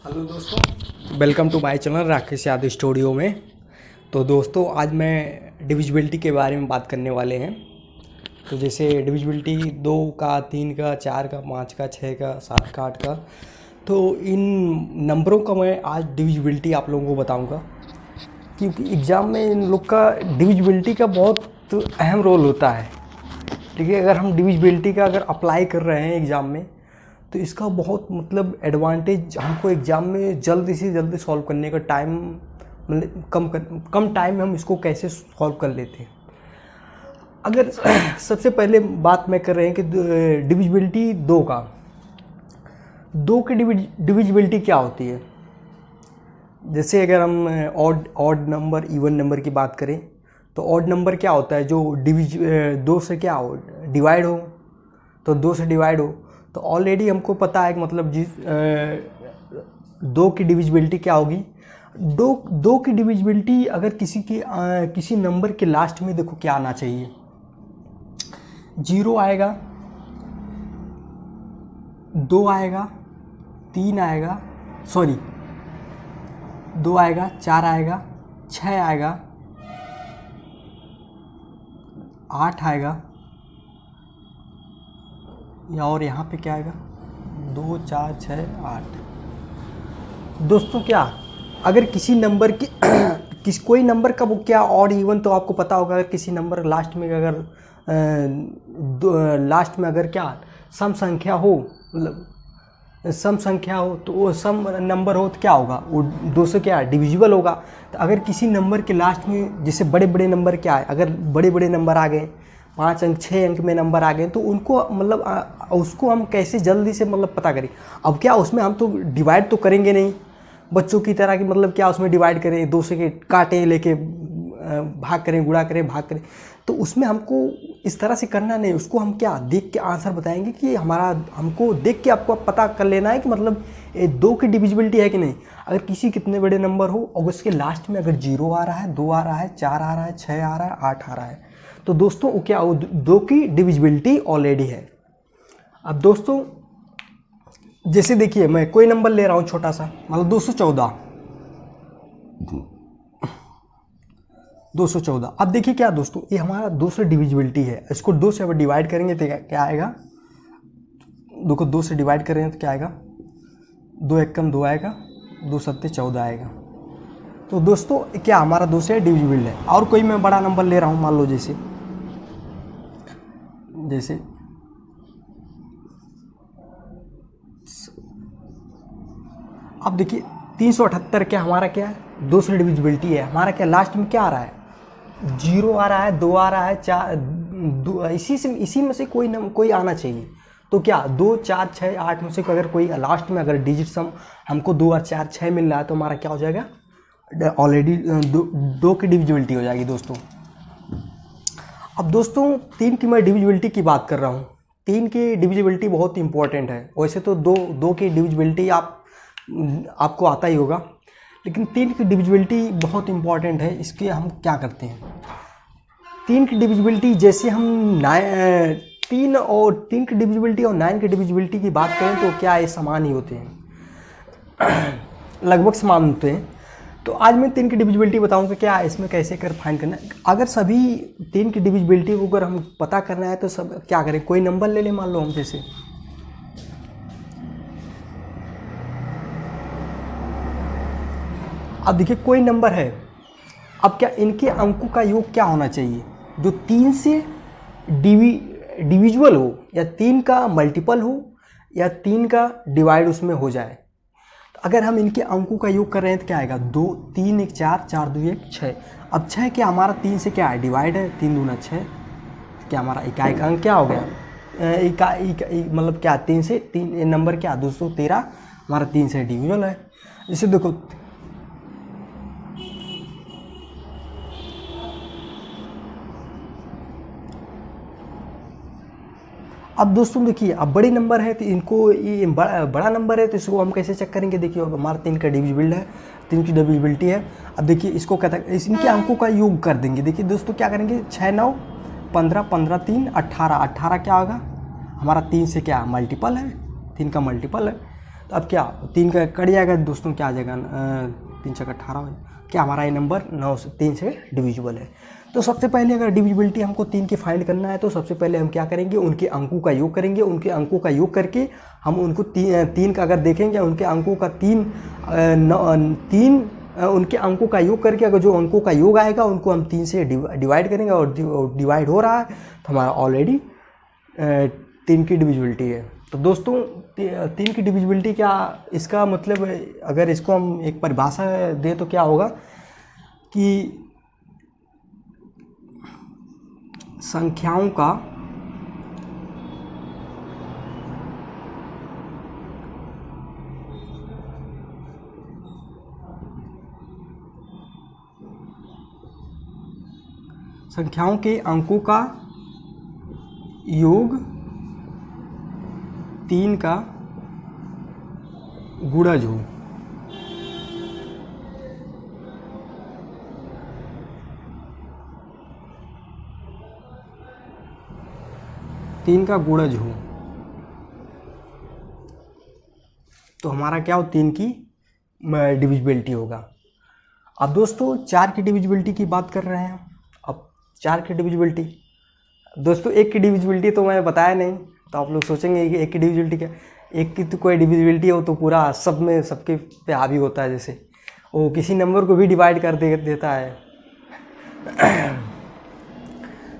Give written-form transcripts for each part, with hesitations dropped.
Hello दोस्तों, welcome to my channel Rakesh Yadav studio में। तो दोस्तों आज मैं डिविजिबिलिटी के बारे में बात करने वाले हैं। तो जैसे डिविजिबिलिटी 2 का, 3 का, 4 का, 5 का, 6 का, 7 का, 8 का, तो इन नंबरों का मैं आज डिविजिबिलिटी आप लोगों को बताऊंगा, क्योंकि एग्ज़ाम में इन लोग का डिविजिबिलिटी का बहुत अहम रोल होता है। ठीक है, अगर हम डिविजिबिलिटी का अगर अप्लाई कर रहे हैं एग्ज़ाम में तो इसका बहुत एडवांटेज हमको एग्ज़ाम में जल्दी से जल्दी सॉल्व करने का टाइम मतलब कम टाइम में हम इसको कैसे सॉल्व कर लेते हैं। अगर सबसे पहले बात मैं कर रहे हैं कि डिविजिबिलिटी 2 का, 2 की डिविजिबिलिटी क्या होती है। जैसे अगर हम ऑड नंबर, इवन नंबर की बात करें तो ऑड नंबर क्या होता है, जो 2 से क्या हो, डिवाइड हो। तो 2 से डिवाइड हो तो ऑलरेडी हमको पता है कि मतलब 2 की डिविजिबिलिटी क्या होगी। 2 की डिविजिबिलिटी अगर किसी नंबर के लास्ट में देखो क्या आना चाहिए, 0 आएगा, 2 आएगा, 3 आएगा, 2 आएगा, 4 आएगा, 6 आएगा, 8 आएगा, या और यहाँ पे क्या आएगा, 2, 4, 6, 8। दोस्तों क्या, अगर किसी नंबर की कोई नंबर का वो क्या ऑड इवन, तो आपको पता होगा अगर किसी नंबर लास्ट में अगर क्या सम संख्या हो, मतलब सम संख्या हो, तो वो सम नंबर हो तो क्या होगा, वो 2 से क्या डिविजिबल होगा। तो अगर किसी नंबर के लास्ट में जैसे बड़े बड़े नंबर क्या है, अगर बड़े बड़े नंबर आ गए, 5 अंक 6 अंक में नंबर आ गए, तो उनको मतलब उसको हम कैसे जल्दी से मतलब पता करें। अब क्या उसमें हम तो डिवाइड तो करेंगे नहीं बच्चों की तरह कि मतलब क्या उसमें डिवाइड करें, 2 से के काटें लेके भाग करें, गुणा करें, भाग करें। तो उसमें हमको इस तरह से करना नहीं, उसको हम क्या देख के आंसर बताएंगे कि हमको देख के आपको पता कर लेना है कि मतलब 2 की डिविजिबिलिटी है कि नहीं। अगर किसी कितने बड़े नंबर हो और उसके लास्ट में अगर 0 आ रहा है, 2 आ रहा है, 4 आ रहा है, 6 आ रहा है, 8 आ रहा है, तो दोस्तों वो क्या, वो 2 की डिविजिबिलिटी ऑलरेडी है। अब दोस्तों जैसे देखिए मैं कोई नंबर ले रहा हूँ छोटा सा, मतलब 214। अब देखिए क्या दोस्तों, ये हमारा 2 से डिविजिबिलिटी है। इसको 2 से अगर डिवाइड करेंगे तो क्या आएगा, 2 को 2 से डिवाइड करेंगे तो क्या आएगा, 2 एकम 2 आएगा, 2 सत्ते 14 आएगा। तो दोस्तों क्या हमारा 2 से डिविजिबल है। और कोई मैं बड़ा नंबर ले रहा हूँ, मान लो जैसे अब देखिए 378 क्या हमारा क्या है, 2 से डिविजिबिलिटी है। हमारा क्या लास्ट में क्या आ रहा है, 0 आ रहा है, 2 आ रहा है, 4, इसी में से कोई आना चाहिए। तो क्या 2, 4, 6, 8 में से अगर कोई लास्ट में अगर डिजिट सम हमको 2 और 4, 6 मिल रहा है, तो हमारा क्या हो जाएगा, ऑलरेडी 2 की डिविजिबिलिटी हो जाएगी दोस्तों। अब दोस्तों 3 की मैं डिविजिबिलिटी की बात कर रहा हूँ। 3 की डिविजिबिलिटी बहुत इंपॉर्टेंट है। वैसे तो दो की डिविजिबिलिटी आपको आता ही होगा, लेकिन 3 की डिविजिबिलिटी बहुत इंपॉर्टेंट है। इसके हम क्या करते हैं, 3 की डिविजिबिलिटी जैसे हम 3 की डिविजिबिलिटी और 9 की डिविजिबिलिटी की बात करें तो क्या ये समान ही होते हैं, लगभग समान होते हैं। तो आज मैं 3 की डिविजिबिलिटी बताऊंगा क्या इसमें कैसे कर फाइंड करना है। अगर सभी 3 की डिविजिबिलिटी को अगर हम पता करना है तो सब क्या करें, कोई नंबर ले लें, मान लो हम जैसे अब देखिए कोई नंबर है। अब क्या इनके अंकों का योग क्या होना चाहिए, जो 3 से डिविजिबल हो, या 3 का मल्टीपल हो, या 3 का डिवाइड उसमें हो जाए। अगर हम इनके अंकों का योग कर रहे हैं तो क्या आएगा, 2, 3, 1, 4, 4, 2, 1, 6। अब 6 क्या हमारा 3 से क्या है, डिवाइड है, 3 दूना 6। क्या हमारा इकाई का अंक क्या हो गया, मतलब क्या 3 से 3 नंबर क्या 213 हमारा 3 से डिविजिबल है। जैसे देखो अब दोस्तों देखिए, अब बड़े नंबर है तो इनको ये बड़ा नंबर है तो इसको हम कैसे चेक करेंगे। देखिए अब हमारा 3 का डिविजिबल है, 3 की डिविजिबिलिटी है। अब देखिए इसको कहता है, इनके अंकों का योग कर देंगे। देखिए दोस्तों क्या करेंगे, 6, 9, 15, 15, 3, 18, 18 क्या होगा हमारा 3 से क्या मल्टीपल है, 3 का मल्टीपल है। तो अब क्या 3 का कट जाएगा दोस्तों, क्या आ जाएगा 3 छक्का 18 हो, क्या हमारा ये नंबर 9 से 3 से डिविजिबल है। तो सबसे पहले अगर डिविजिबिलिटी हमको 3 की फाइंड करना है तो सबसे पहले हम क्या करेंगे, उनके अंकों का योग करेंगे। उनके अंकों का योग करके हम उनको 3 का अगर देखेंगे, उनके अंकों का 3 उनके अंकों का योग करके अगर जो अंकों का योग आएगा उनको हम 3 से डिवाइड करेंगे, और डिवाइड हो रहा है तो हमारा ऑलरेडी 3 की डिविजिबिलिटी है। तो दोस्तों 3 की डिविजिबिलिटी क्या, इसका मतलब अगर इसको हम एक परिभाषा दें तो क्या होगा कि संख्याओं का संख्याओं के अंकों का योग 3 का गुणज हो। तीन का गुणज हो तो हमारा क्या हो, 3 की डिविजिबिलिटी होगा। अब दोस्तों 4 की डिविजिबिलिटी की बात कर रहे हैं। अब 4 की डिविजिबिलिटी दोस्तों, 1 की डिविजिबिलिटी तो मैं बताया नहीं, तो आप लोग सोचेंगे कि 1 की डिविजिबिलिटी क्या, 1 की तो कोई डिविजिबिलिटी हो तो पूरा सब में सबके पे हावी होता है, जैसे वो किसी नंबर को भी डिवाइड कर देता है।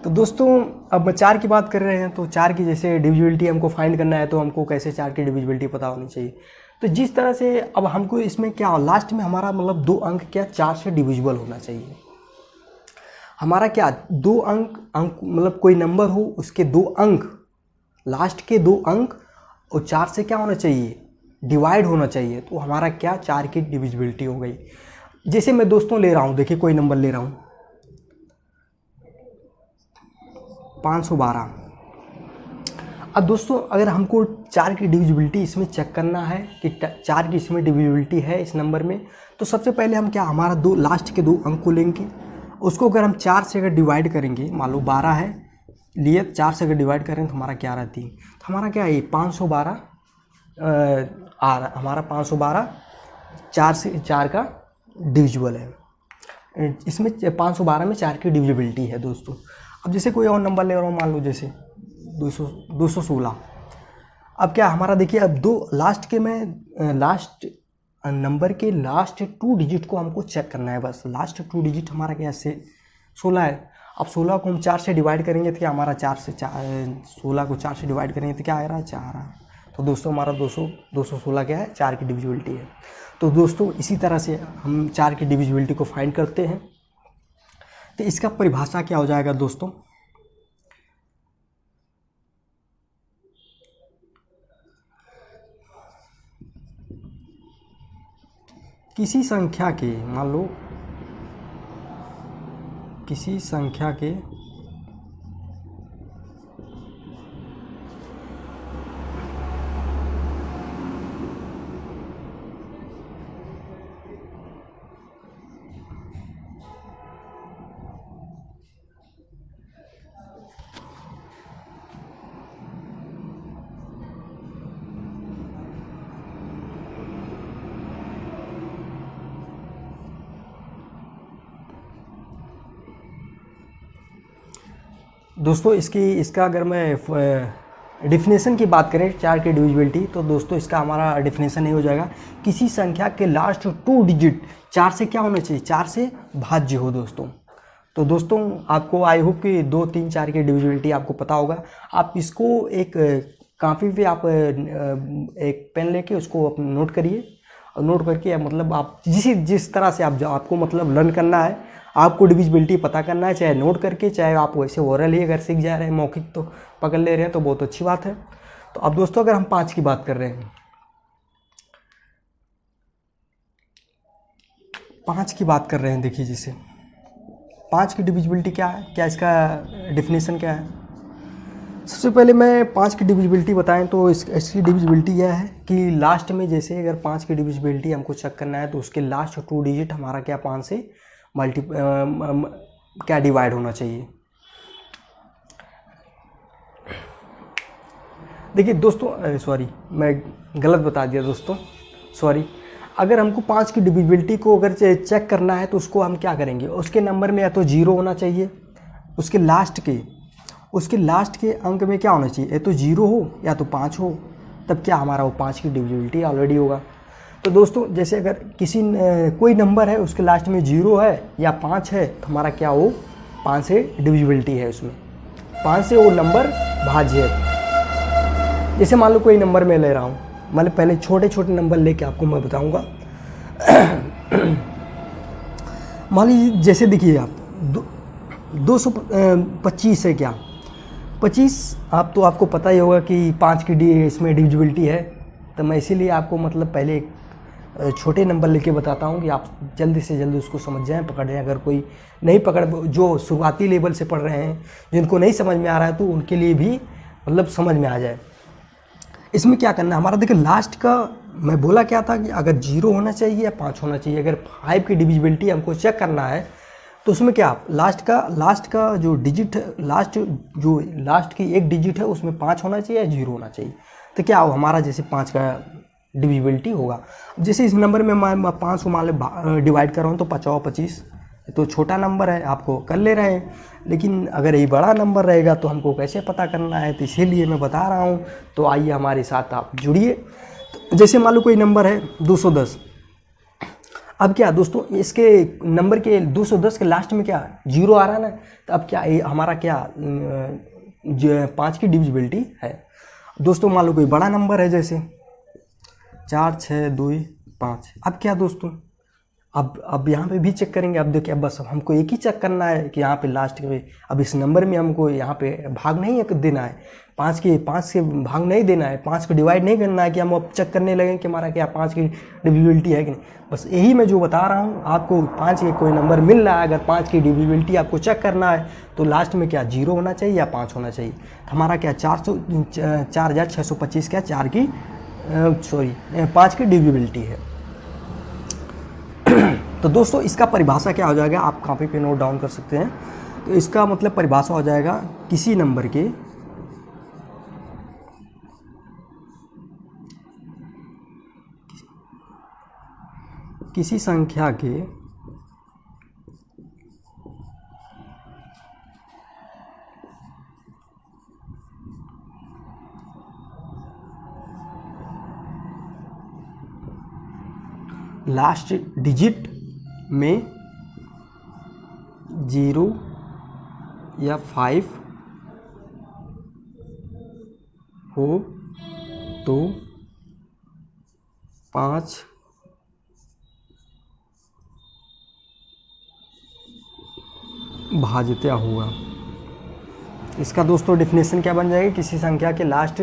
तो दोस्तों अब 4 की बात कर रहे हैं, तो 4 की जैसे डिविजिबिलिटी हमको फाइंड करना है तो हमको कैसे 4 की डिविजिबिलिटी पता होनी चाहिए। तो जिस तरह से अब हमको इसमें क्या लास्ट में हमारा मतलब 2 अंक क्या 4 से डिविजिबल होना चाहिए। हमारा क्या 2 अंक मतलब कोई नंबर हो उसके 2 अंक, लास्ट के 2 अंक और 4 से क्या होना चाहिए, डिवाइड होना चाहिए। तो हमारा क्या 4 की डिविजिबिलिटी हो गई। जैसे मैं दोस्तों ले रहा हूँ, देखिए कोई नंबर ले रहा हूँ 512। अब दोस्तों अगर हमको 4 की डिविजिबिलिटी इसमें चेक करना है कि 4 की इसमें डिविजिबिलिटी है इस नंबर में, तो सबसे पहले हम क्या हमारा लास्ट के 2 अंक को लेंगे, उसको अगर हम 4 से अगर डिवाइड करेंगे, मान लो 12 है लिए 4 से अगर डिवाइड करें तो हमारा क्या आ रहा है 3, तो हमारा क्या है 512 आ रहा, हमारा 512 4 का डिविजिबल है। इसमें 512 में 4 की डिविजिबिलिटी है दोस्तों। अब जैसे कोई और नंबर ले रहा हूँ, मान लो जैसे 216। अब क्या हमारा देखिए, अब लास्ट के में लास्ट नंबर के लास्ट 2 डिजिट को हमको चेक करना है, बस लास्ट 2 डिजिट हमारा क्या से 16 है। अब 16 को हम 4 से डिवाइड करेंगे तो क्या हमारा 16 को 4 से डिवाइड करेंगे तो क्या आ रहा है 4 है। तो दोस्तों हमारा 216 क्या है 4 की डिविजिबिलिटी है। तो दोस्तों इसी तरह से हम 4 की डिविजिबिलिटी को फाइंड करते हैं। तो इसका परिभाषा क्या हो जाएगा दोस्तों, किसी संख्या के, मान लो किसी संख्या के दोस्तों इसका अगर मैं डिफिनेशन की बात करें 4 की डिविजिबिलिटी, तो दोस्तों इसका हमारा डिफिनेशन ये हो जाएगा, किसी संख्या के लास्ट 2 डिजिट 4 से क्या होना चाहिए, 4 से भाज्य हो दोस्तों। तो दोस्तों आपको आई होप कि 2, 3, 4 की डिविजिबिलिटी आपको पता होगा। आप इसको एक कापी पे आप एक पेन लेके उसको नोट करिए, और नोट करके मतलब आप जिस तरह से आपको मतलब लर्न करना है, आपको डिविजिबिलिटी पता करना है, चाहे नोट करके चाहे आप वैसे ओरल ही अगर सीख जा रहे हैं, मौखिक तो पकड़ ले रहे हैं तो बहुत अच्छी बात है। तो अब दोस्तों अगर हम 5 की बात कर रहे हैं, 5 की बात कर रहे हैं, देखिए जैसे 5 की डिविजिबिलिटी क्या है, क्या इसका डिफिनेशन क्या है। सबसे पहले मैं 5 की डिविजिबिलिटी बताएं तो इसकी डिविजिबिलिटी यह है कि लास्ट में जैसे अगर 5 की डिविजिबिलिटी हमको चेक करना है तो उसके लास्ट 2 डिजिट हमारा क्या 5 से क्या डिवाइड होना चाहिए। देखिए दोस्तों, सॉरी मैं गलत बता दिया दोस्तों, सॉरी। अगर हमको 5 की डिविजिबिलिटी को अगर चेक करना है तो उसको हम क्या करेंगे, उसके नंबर में या तो 0 होना चाहिए, उसके लास्ट के अंक में क्या होना चाहिए, या तो 0 हो या तो 5 हो, तब क्या हमारा वो 5 की डिविजिबिलिटी ऑलरेडी होगा। तो दोस्तों जैसे अगर कोई नंबर है उसके लास्ट में 0 है या 5 है तो हमारा क्या हो, 5 से डिविजिबिलिटी है, उसमें 5 से वो नंबर भाज्य है। जैसे मान लो कोई नंबर मैं ले रहा हूँ, मतलब पहले छोटे छोटे नंबर लेके आपको मैं बताऊँगा। मान लीजिए जैसे देखिए आप 225 है, क्या 25 आपको पता ही होगा कि 5 की इसमें डिविजिबिलिटी है। तो मैं इसीलिए आपको मतलब पहले छोटे नंबर लेके बताता हूँ कि आप जल्दी से जल्दी उसको समझ जाएं, पकड़ जाएं। अगर कोई नहीं पकड़, जो शुरुआती लेवल से पढ़ रहे हैं, जिनको नहीं समझ में आ रहा है, तो उनके लिए भी मतलब समझ में आ जाए। इसमें क्या करना है हमारा, देखिए लास्ट का मैं बोला क्या था कि अगर 0 होना चाहिए या 5 होना चाहिए। अगर 5 की डिविजिबिलिटी हमको चेक करना है तो उसमें क्या, लास्ट का जो डिजिट, लास्ट की एक डिजिट है उसमें 5 होना चाहिए या 0 होना चाहिए। तो क्या हो हमारा, जैसे 5 का डिविजिबिलिटी होगा। जैसे इस नंबर में मैं 5 को मान लो डिवाइड कर रहा हूँ तो 5 और 25, तो छोटा नंबर है, आपको कर ले रहे हैं। लेकिन अगर ये बड़ा नंबर रहेगा तो हमको कैसे पता करना है, तो इसीलिए मैं बता रहा हूँ। तो आइए हमारे साथ आप जुड़िए। तो जैसे मान लो कोई नंबर है 210। अब क्या दोस्तों, इसके नंबर के 210 के लास्ट में क्या 0 आ रहा है ना, तो अब क्या हमारा क्या 5 की डिविजिबिलिटी है। दोस्तों मान लो कोई बड़ा नंबर है, जैसे 4 6 2 5। अब क्या दोस्तों, अब यहाँ पे भी चेक करेंगे। अब देखिए, अब बस हमको एक ही चेक करना है कि यहाँ पे लास्ट पे, अब इस नंबर में हमको यहाँ पे भाग नहीं देना है, 5 से भाग नहीं देना है, 5 को डिवाइड नहीं करना है कि हम अब चेक करने लगें कि हमारा क्या 5 की डिविजिबिलिटी है कि नहीं। बस यही मैं जो बता रहा हूँ आपको, 5 के कोई नंबर मिल रहा है, अगर 5 की डिविजिबिलिटी आपको चेक करना है तो लास्ट में क्या 0 होना चाहिए या 5 होना चाहिए। हमारा क्या 4625 क्या 5 की डिविजिबिलिटी है। तो दोस्तों इसका परिभाषा क्या हो जाएगा, आप कॉपी पे नोट डाउन कर सकते हैं। तो इसका मतलब परिभाषा हो जाएगा, किसी नंबर के किसी संख्या के लास्ट डिजिट में 0 या 5 हो तो 5 भाज्यता होगा। इसका दोस्तों डेफिनेशन क्या बन जाएगी, किसी संख्या के लास्ट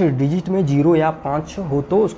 डिजिट में 0 या 5 हो तो उसका